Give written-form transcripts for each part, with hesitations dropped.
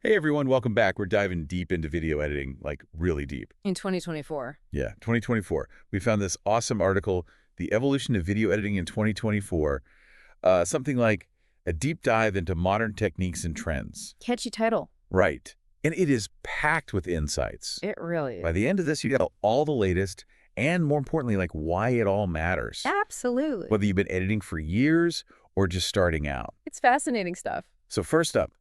Hey everyone, welcome back. We're diving deep into video editing, like really deep. In 2024. Yeah, 2024. We found this awesome article, The Evolution of Video Editing in 2024, something like a deep dive into modern techniques and trends. Catchy title. Right. And it is packed with insights. It really By is. the end of this, you get all the latest and more importantly, like why it all matters. Absolutely. Whether you've been editing for years or just starting out. It's fascinating stuff. So first up,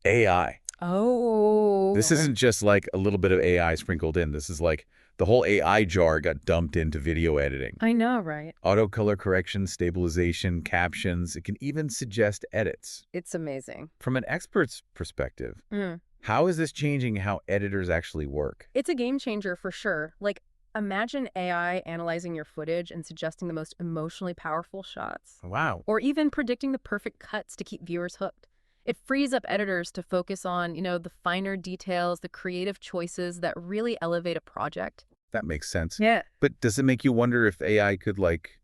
AI. Oh. This isn't just like a little bit of AI sprinkled in. This is like the whole AI jar got dumped into video editing. I know, right? Auto color correction, stabilization, captions. It can even suggest edits. It's amazing. From an expert's perspective, Mm. how is this changing how editors actually work? It's a game changer for sure. Like, imagine AI analyzing your footage and suggesting the most emotionally powerful shots. Wow. Or even predicting the perfect cuts to keep viewers hooked. It frees up editors to focus on, the finer details, the creative choices that really elevate a project. That makes sense. Yeah. But does it make you wonder if AI could, like,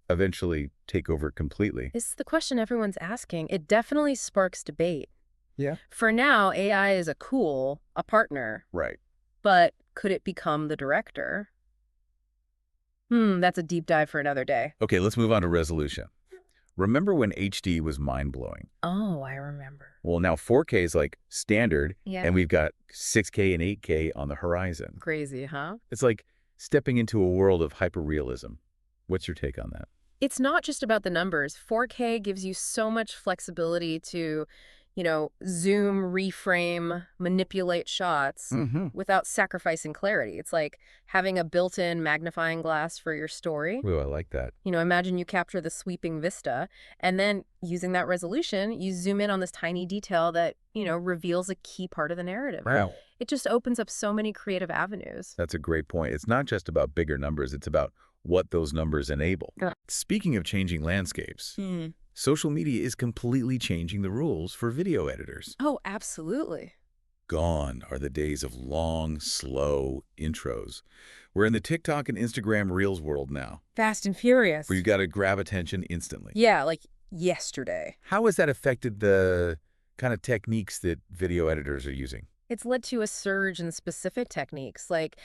eventually take over completely? It's the question everyone's asking. It definitely sparks debate. Yeah. For now, AI is a partner, Right. but could it become the director? That's a deep dive for another day. Okay, let's move on to resolution. Remember when HD was mind-blowing? Oh, I remember. Well, now 4K is like standard, Yeah. and we've got 6K and 8K on the horizon. Crazy, huh? It's like stepping into a world of hyperrealism. What's your take on that? It's not just about the numbers. 4K gives you so much flexibility to, zoom, reframe, manipulate shots Mm-hmm. without sacrificing clarity. It's like having a built-in magnifying glass for your story. Ooh, I like that. Imagine you capture the sweeping vista, and then using that resolution, you zoom in on this tiny detail that, reveals a key part of the narrative. Wow. It just opens up so many creative avenues. That's a great point. It's not just about bigger numbers. It's about what those numbers enable. Yeah. Speaking of changing landscapes, social media is completely changing the rules for video editors. Oh, absolutely. Gone are the days of long, slow intros. We're in the TikTok and Instagram Reels world now, Fast and Furious. where you got to grab attention instantly. Yeah, like yesterday. How has that affected the kind of techniques that video editors are using? It's led to a surge in specific techniques like,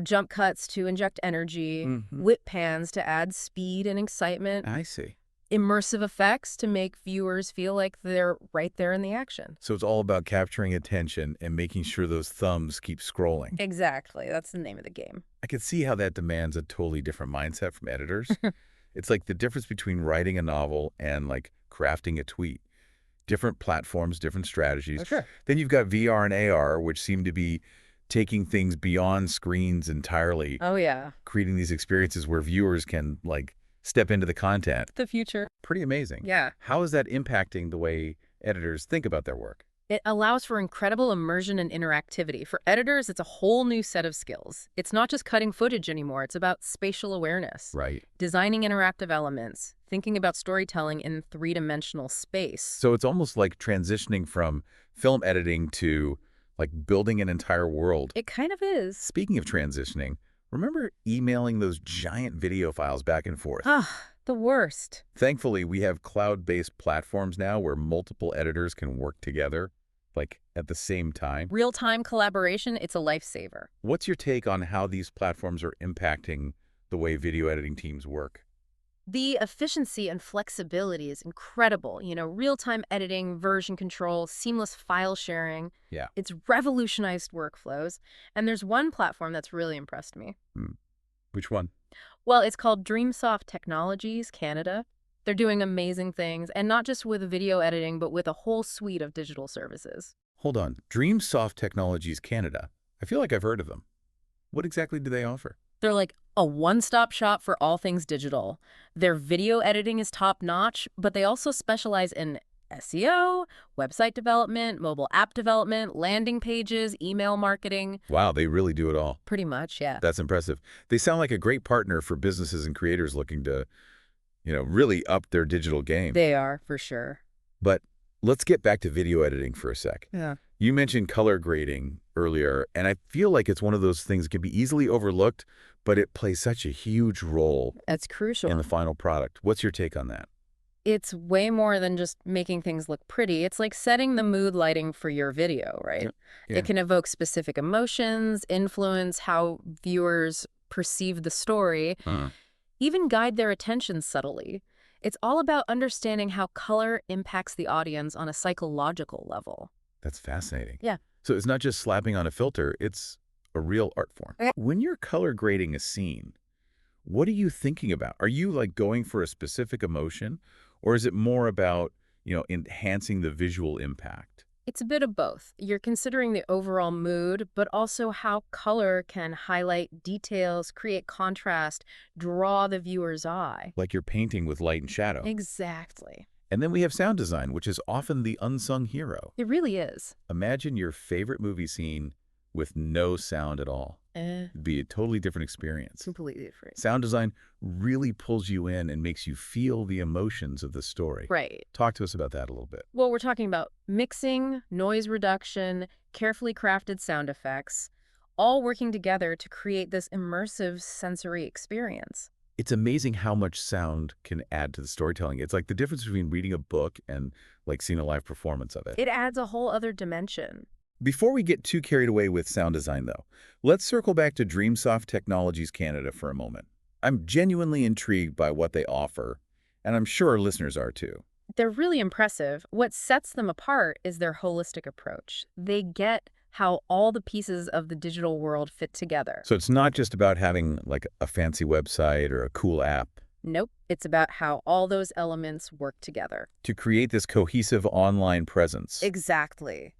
jump cuts to inject energy, whip pans to add speed and excitement, I see. immersive effects to make viewers feel like they're right there in the action. So it's all about capturing attention and making sure those thumbs keep scrolling. Exactly. That's the name of the game. I could see how that demands a totally different mindset from editors. It's like the difference between writing a novel and like crafting a tweet. Different platforms, different strategies. For sure. Then you've got VR and AR, which seem to be taking things beyond screens entirely, Oh, yeah. creating these experiences where viewers can like step into the content. The future. Pretty amazing. Yeah. How is that impacting the way editors think about their work? It allows for incredible immersion and interactivity. For editors, it's a whole new set of skills. It's not just cutting footage anymore. It's about spatial awareness, Right. designing interactive elements, thinking about storytelling in three-dimensional space. So it's almost like transitioning from film editing to like building an entire world. It kind of is. Speaking of transitioning, remember emailing those giant video files back and forth? Ah, the worst. Thankfully, we have cloud-based platforms now where multiple editors can work together, like at the same time. Real-time collaboration, it's a lifesaver. What's your take on how these platforms are impacting the way video editing teams work? The efficiency and flexibility is incredible. Real-time editing, version control, seamless file sharing. Yeah. It's revolutionized workflows. And there's one platform that's really impressed me. Which one? Well, it's called DreamSoft Technologies Canada. They're doing amazing things, and not just with video editing, but with a whole suite of digital services. Hold on. DreamSoft Technologies Canada. I feel like I've heard of them. What exactly do they offer? They're like a one-stop shop for all things digital. Their video editing is top-notch, but they also specialize in SEO, website development, mobile app development, landing pages, email marketing. Wow, they really do it all. Pretty much, yeah. That's impressive. They sound like a great partner for businesses and creators looking to, really up their digital game. They are, for sure. But let's get back to video editing for a sec. Yeah. You mentioned color grading earlier, and I feel like it's one of those things that can be easily overlooked, but it plays such a huge role That's crucial. in the final product. What's your take on that? It's way more than just making things look pretty. It's like setting the mood lighting for your video, right? Yeah. It Yeah. can evoke specific emotions, influence how viewers perceive the story, Uh, even guide their attention subtly. It's all about understanding how color impacts the audience on a psychological level. that's fascinating. Yeah. So it's not just slapping on a filter, it's a real art form. Okay. When you're color grading a scene, what are you thinking about? Are you like going for a specific emotion, or is it more about, enhancing the visual impact? It's a bit of both. You're considering the overall mood, but also how color can highlight details, create contrast, draw the viewer's eye. Like you're painting with light and shadow. Exactly. And then we have sound design, which is often the unsung hero. It really is. Imagine your favorite movie scene with no sound at all. It'd be a totally different experience. Completely different. Sound design really pulls you in and makes you feel the emotions of the story. Right. Talk to us about that a little bit. Well, we're talking about mixing, noise reduction, carefully crafted sound effects, all working together to create this immersive sensory experience. It's amazing how much sound can add to the storytelling. It's like the difference between reading a book and like seeing a live performance of it. It adds a whole other dimension. Before we get too carried away with sound design, though, let's circle back to Dreamsoft Technologies Canada for a moment. I'm genuinely intrigued by what they offer, and I'm sure our listeners are too. They're really impressive. What sets them apart is their holistic approach. They get how all the pieces of the digital world fit together. So it's not just about having like a fancy website or a cool app. Nope. It's about how all those elements work together. To create this cohesive online presence. Exactly.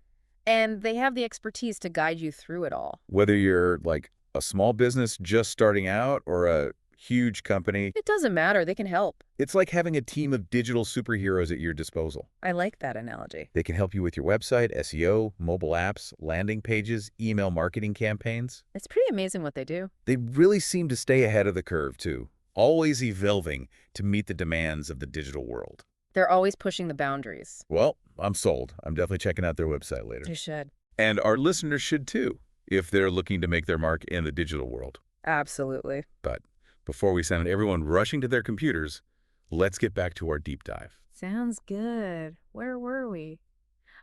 And they have the expertise to guide you through it all. Whether you're like a small business just starting out or a huge company, It doesn't matter. They can help. it's like having a team of digital superheroes at your disposal. I like that analogy. They can help you with your website, SEO, mobile apps, landing pages, email marketing campaigns. It's pretty amazing what they do. They really seem to stay ahead of the curve, too, always evolving to meet the demands of the digital world. They're always pushing the boundaries. Well, I'm sold. I'm definitely checking out their website later. You should. And our listeners should, too, if they're looking to make their mark in the digital world. Absolutely. But before we send everyone rushing to their computers, let's get back to our deep dive. Sounds good. Where were we?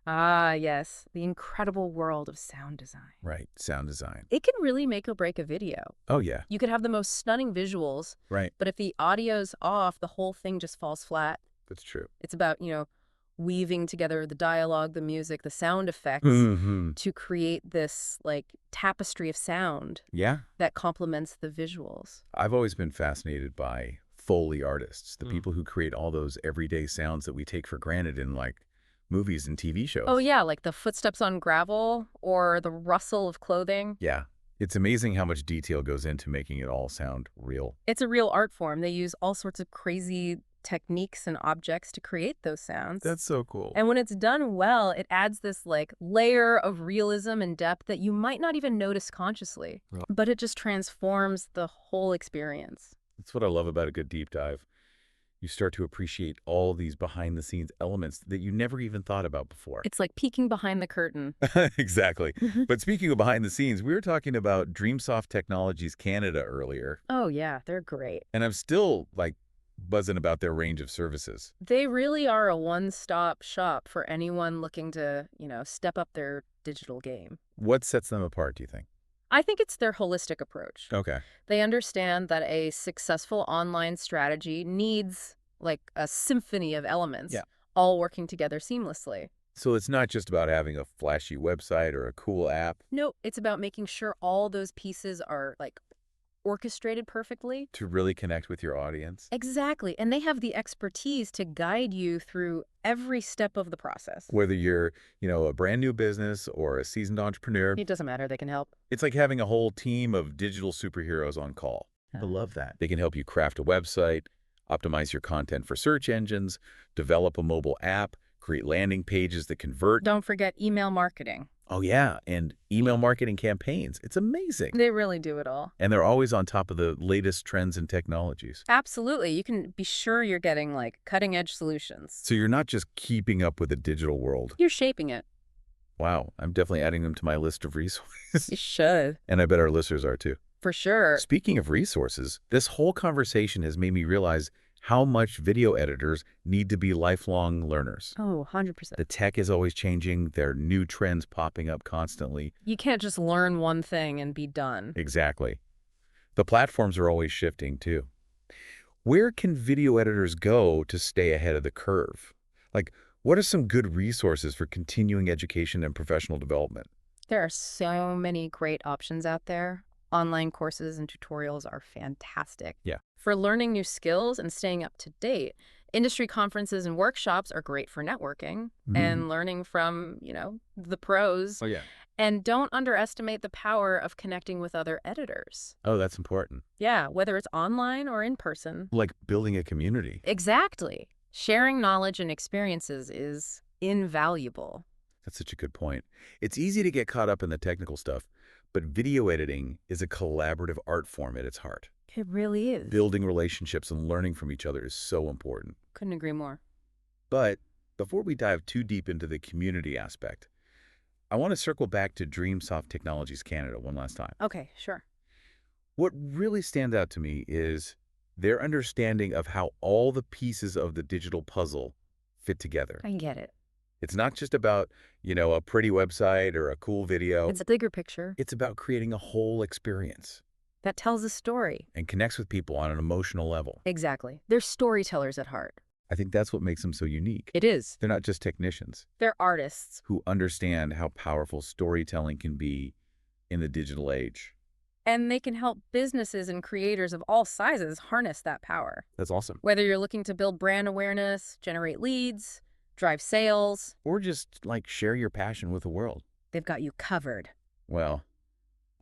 Ah, yes. The incredible world of sound design. Right, sound design. It can really make or break a video. Oh, yeah, You could have the most stunning visuals, right. but if the audio's off, the whole thing just falls flat. That's true. It's about, weaving together the dialogue, the music, the sound effects Mm-hmm. to create this, like, tapestry of sound Yeah. that complements the visuals. I've always been fascinated by Foley artists, the Mm. people who create all those everyday sounds that we take for granted in like movies and TV shows. Oh, yeah, like the footsteps on gravel or the rustle of clothing. Yeah. It's amazing how much detail goes into making it all sound real. It's a real art form. They use all sorts of crazy techniques and objects to create those sounds. That's so cool. And when it's done well, it adds this like layer of realism and depth that you might not even notice consciously, Right. but it just transforms the whole experience. That's what I love about a good deep dive. You start to appreciate all these behind-the-scenes elements that you never even thought about before. It's like peeking behind the curtain. Exactly. But speaking of behind the scenes, we were talking about Dreamsoft Technologies Canada earlier, Oh, yeah, they're great. and I'm still like buzzing about their range of services. They really are a one-stop shop for anyone looking to, step up their digital game. What sets them apart, do you think? I think it's their holistic approach. Okay. They understand that a successful online strategy needs like a symphony of elements, Yeah. all working together seamlessly. So it's not just about having a flashy website or a cool app No, it's about making sure all those pieces are like orchestrated perfectly. to really connect with your audience. Exactly. And they have the expertise to guide you through every step of the process. Whether you're, a brand new business or a seasoned entrepreneur, It doesn't matter. They can help. it's like having a whole team of digital superheroes on call. I love that. They can help you craft a website, optimize your content for search engines, develop a mobile app, create landing pages that convert. Don't forget email marketing. Oh, yeah, and email marketing campaigns. It's amazing. They really do it all. And they're always on top of the latest trends and technologies. Absolutely. You can be sure you're getting like cutting edge solutions. So you're not just keeping up with the digital world. You're shaping it. Wow, I'm definitely adding them to my list of resources. You should. And I bet our listeners are too. For sure. Speaking of resources, this whole conversation has made me realize how much video editors need to be lifelong learners. Oh, 100%. The tech is always changing. There are new trends popping up constantly. You can't just learn one thing and be done. Exactly. The platforms are always shifting, too. Where can video editors go to stay ahead of the curve? Like, what are some good resources for continuing education and professional development? There are so many great options out there. Online courses and tutorials are fantastic. Yeah. For learning new skills and staying up to date, industry conferences and workshops are great for networking and learning from, the pros. Oh, yeah. And don't underestimate the power of connecting with other editors. Oh, that's important. Yeah, whether it's online or in person. Like building a community. Exactly. Sharing knowledge and experiences is invaluable. That's such a good point. It's easy to get caught up in the technical stuff, but video editing is a collaborative art form at its heart. It really is. Building relationships and learning from each other is so important. Couldn't agree more. But before we dive too deep into the community aspect, I want to circle back to DreamSoft Technologies Canada one last time. Okay, sure. What really stands out to me is their understanding of how all the pieces of the digital puzzle fit together. I get it. It's not just about, a pretty website or a cool video. It's a bigger picture It's about creating a whole experience that tells a story. and connects with people on an emotional level. Exactly. They're storytellers at heart. I think that's what makes them so unique. It is. They're not just technicians They're artists. who understand how powerful storytelling can be in the digital age. And they can help businesses and creators of all sizes harness that power. That's awesome. Whether you're looking to build brand awareness, generate leads, drive sales, Or just, share your passion with the world. they've got you covered. Well,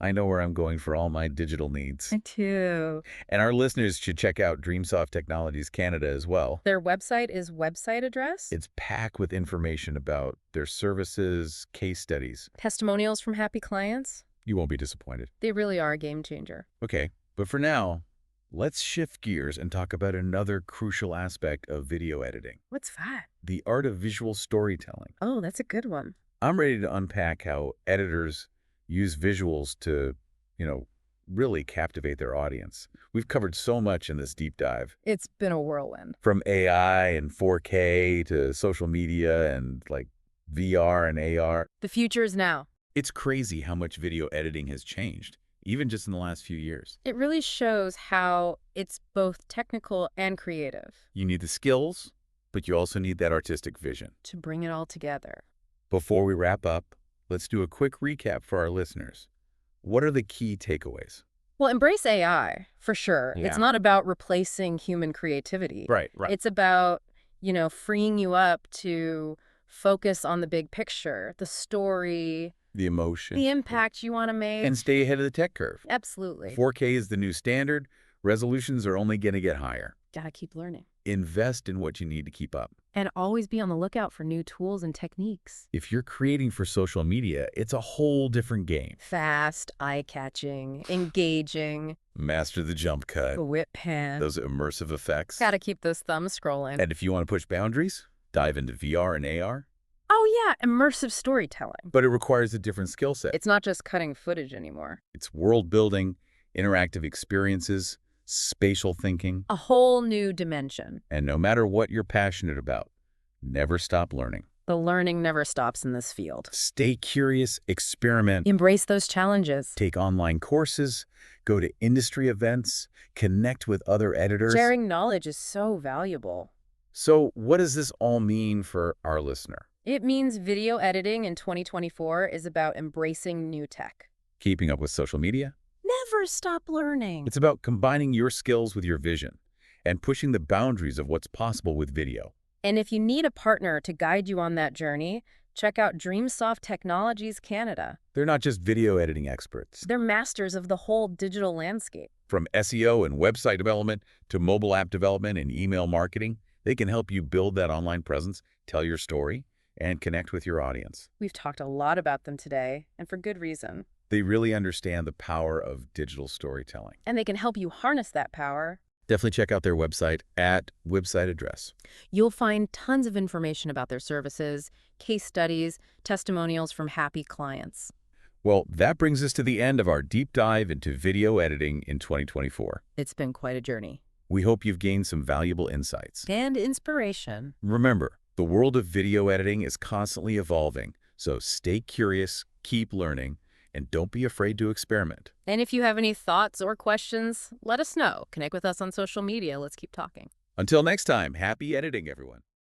I know where I'm going for all my digital needs. Me too. And our listeners should check out DreamSoft Technologies Canada as well. Their website is website address, It's packed with information about their services, case studies. testimonials from happy clients. You won't be disappointed. They really are a game changer. Okay, but for now, let's shift gears and talk about another crucial aspect of video editing, What's that? the art of visual storytelling. Oh, that's a good one. I'm ready to unpack how editors use visuals to, really captivate their audience. We've covered so much in this deep dive, It's been a whirlwind. from AI and 4K to social media and VR and AR. The future is now. It's crazy how much video editing has changed, even just in the last few years. It really shows how it's both technical and creative You need the skills, but you also need that artistic vision. to bring it all together. Before we wrap up, let's do a quick recap for our listeners. What are the key takeaways? Well, embrace AI, for sure. Yeah. It's not about replacing human creativity. Right. It's about, freeing you up to focus on the big picture, the story, The emotion. the impact you want to make. And stay ahead of the tech curve. Absolutely. 4K is the new standard. Resolutions are only going to get higher. Gotta keep learning. Invest in what you need to keep up. And always be on the lookout for new tools and techniques. If you're creating for social media, it's a whole different game. Fast, eye-catching, engaging, Master the jump cut, the whip pan. those immersive effects. Gotta keep those thumbs scrolling. And if you want to push boundaries, dive into VR and AR. Oh yeah, immersive storytelling. But it requires a different skill set. It's not just cutting footage anymore. It's world building, interactive experiences, spatial thinking. A whole new dimension. And no matter what you're passionate about, never stop learning. The learning never stops in this field. Stay curious, experiment, Embrace those challenges. take online courses, go to industry events, connect with other editors. Sharing knowledge is so valuable. So what does this all mean for our listener? It means video editing in 2024 is about embracing new tech. Keeping up with social media? Never stop learning. It's about combining your skills with your vision and pushing the boundaries of what's possible with video. And if you need a partner to guide you on that journey, check out DreamSoft Technologies Canada. They're not just video editing experts. They're masters of the whole digital landscape. From SEO and website development to mobile app development and email marketing, they can help you build that online presence, tell your story, and connect with your audience. We've talked a lot about them today, and for good reason. They really understand the power of digital storytelling. And they can help you harness that power. Definitely check out their website at website address. You'll find tons of information about their services, case studies, testimonials from happy clients. Well, that brings us to the end of our deep dive into video editing in 2024. It's been quite a journey. We hope you've gained some valuable insights. And inspiration. Remember, the world of video editing is constantly evolving, so stay curious, keep learning, and don't be afraid to experiment. And if you have any thoughts or questions, let us know. Connect with us on social media. Let's keep talking. Until next time, happy editing, everyone.